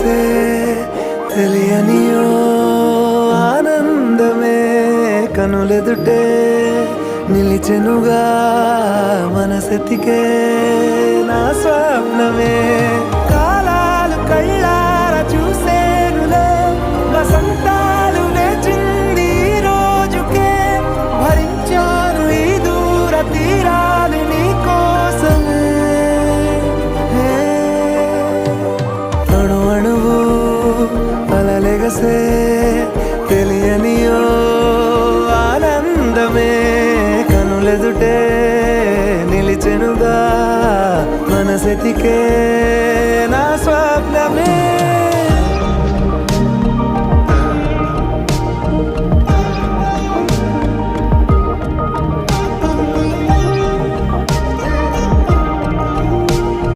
కలలెగసే తెలియనియో ఆనందమే కనులెదుటే నిలిచెనుగా మనసెతికే నా స్వప్నమే కాలాలు కళ్ళార చూసేనులే వసంతాలు వేచింది ఈ రోజుకే భరించాను ఈ దూర తీరాలు నీ కోసమే అణు అణువు కలలెగసే తెలియనియో ఆనందమే కనులెదుటే నిలిచెనుగా మనసెతికే నా స్వప్నమే